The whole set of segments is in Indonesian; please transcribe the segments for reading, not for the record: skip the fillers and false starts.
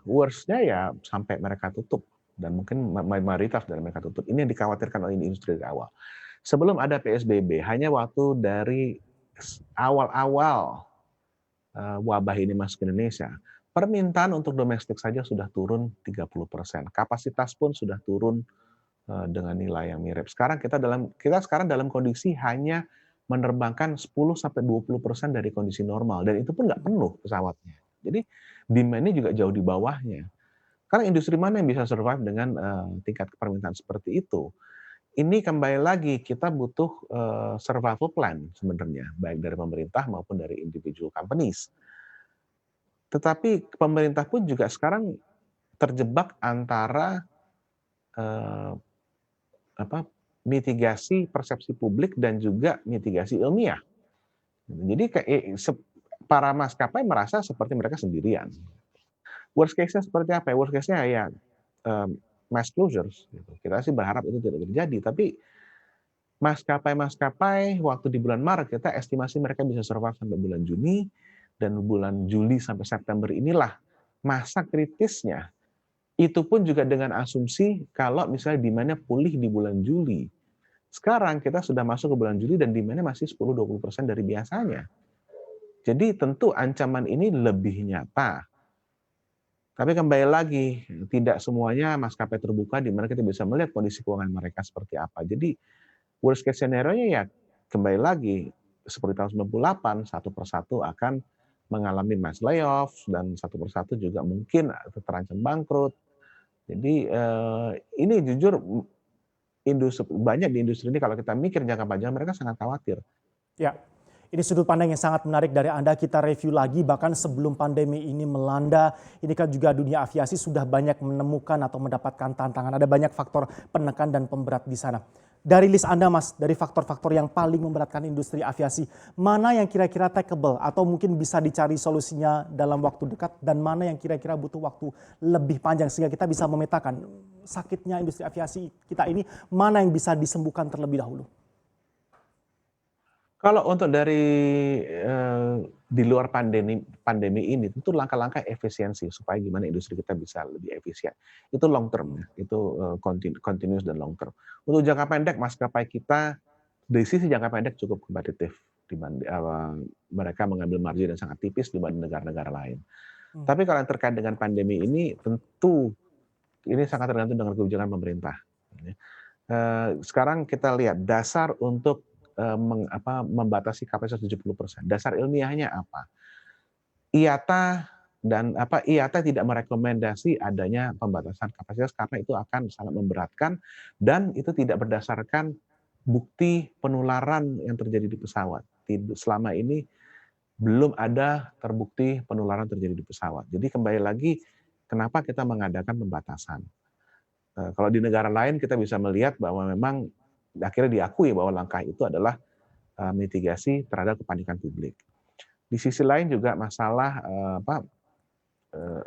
worst-nya ya sampai mereka tutup dan mungkin mayoritas dari mereka tutup. Ini yang dikhawatirkan oleh industri dari awal. Sebelum ada PSBB, hanya waktu dari awal-awal wabah ini masuk ke Indonesia, permintaan untuk domestik saja sudah turun 30%. Kapasitas pun sudah turun dengan nilai yang mirip. Kita sekarang dalam kondisi hanya menerbangkan 10-20% dari kondisi normal dan itu pun nggak penuh pesawatnya. Jadi demand-nya juga jauh di bawahnya. Karena industri mana yang bisa survive dengan tingkat permintaan seperti itu? Ini kembali lagi kita butuh survival plan sebenarnya, baik dari pemerintah maupun dari individual companies. Tetapi pemerintah pun juga sekarang terjebak antara eh, apa, mitigasi persepsi publik dan juga mitigasi ilmiah. Jadi para maskapai merasa seperti mereka sendirian. Worst case-nya seperti apa ya? Worst case-nya ya mass closures. Gitu. Kita sih berharap itu tidak terjadi, tapi maskapai-maskapai waktu di bulan Maret kita estimasi mereka bisa survive sampai bulan Juni dan bulan Juli sampai September inilah masa kritisnya. Itu pun juga dengan asumsi kalau misalnya demand-nya pulih di bulan Juli. Sekarang kita sudah masuk ke bulan Juli dan demand-nya masih 10-20% dari biasanya. Jadi tentu ancaman ini lebih nyata. Tapi kembali lagi, tidak semuanya maskapai terbuka di mana kita bisa melihat kondisi keuangan mereka seperti apa. Jadi worst case scenario-nya ya kembali lagi seperti tahun 98 satu persatu akan mengalami mass layoff dan satu persatu juga mungkin terancam bangkrut. Jadi ini jujur banyak di industri ini kalau kita mikir jangka panjang mereka sangat khawatir. Ya, ini sudut pandang yang sangat menarik dari Anda. Kita review lagi, bahkan sebelum pandemi ini melanda, ini kan juga dunia aviasi sudah banyak menemukan atau mendapatkan tantangan. Ada banyak faktor penekan dan pemberat di sana. Dari list Anda, Mas, dari faktor-faktor yang paling memberatkan industri aviasi, mana yang kira-kira takeable atau mungkin bisa dicari solusinya dalam waktu dekat, dan mana yang kira-kira butuh waktu lebih panjang sehingga kita bisa memetakan sakitnya industri aviasi kita ini, mana yang bisa disembuhkan terlebih dahulu? Kalau untuk dari di luar pandemi ini, tentu langkah-langkah efisiensi supaya gimana industri kita bisa lebih efisien. Itu long term ya, itu continuous dan long term. Untuk jangka pendek, maskapai kita dari sisi jangka pendek cukup kompetitif dibanding mereka mengambil margin yang sangat tipis dibanding negara-negara lain. Tapi kalau yang terkait dengan pandemi ini, tentu ini sangat tergantung dengan kebijakan pemerintah. Sekarang kita lihat dasar untuk membatasi kapasitas 70%. Dasar ilmiahnya apa? IATA tidak merekomendasi adanya pembatasan kapasitas karena itu akan sangat memberatkan dan itu tidak berdasarkan bukti penularan yang terjadi di pesawat. Selama ini belum ada terbukti penularan terjadi di pesawat. Jadi kembali lagi, kenapa kita mengadakan pembatasan? Kalau di negara lain kita bisa melihat bahwa memang akhirnya diakui bahwa langkah itu adalah mitigasi terhadap kepanikan publik. Di sisi lain juga masalah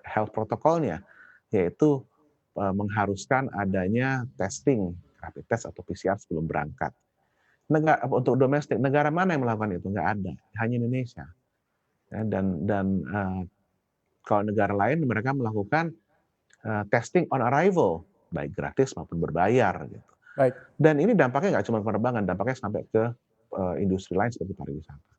health protokolnya, yaitu mengharuskan adanya testing, rapid test atau PCR sebelum berangkat. Untuk domestik, negara mana yang melakukan itu? Nggak ada, hanya Indonesia. Ya, dan kalau negara lain mereka melakukan testing on arrival, baik gratis maupun berbayar. Gitu. Baik. Dan ini dampaknya nggak cuma penerbangan, dampaknya sampai ke industri lain seperti pariwisata.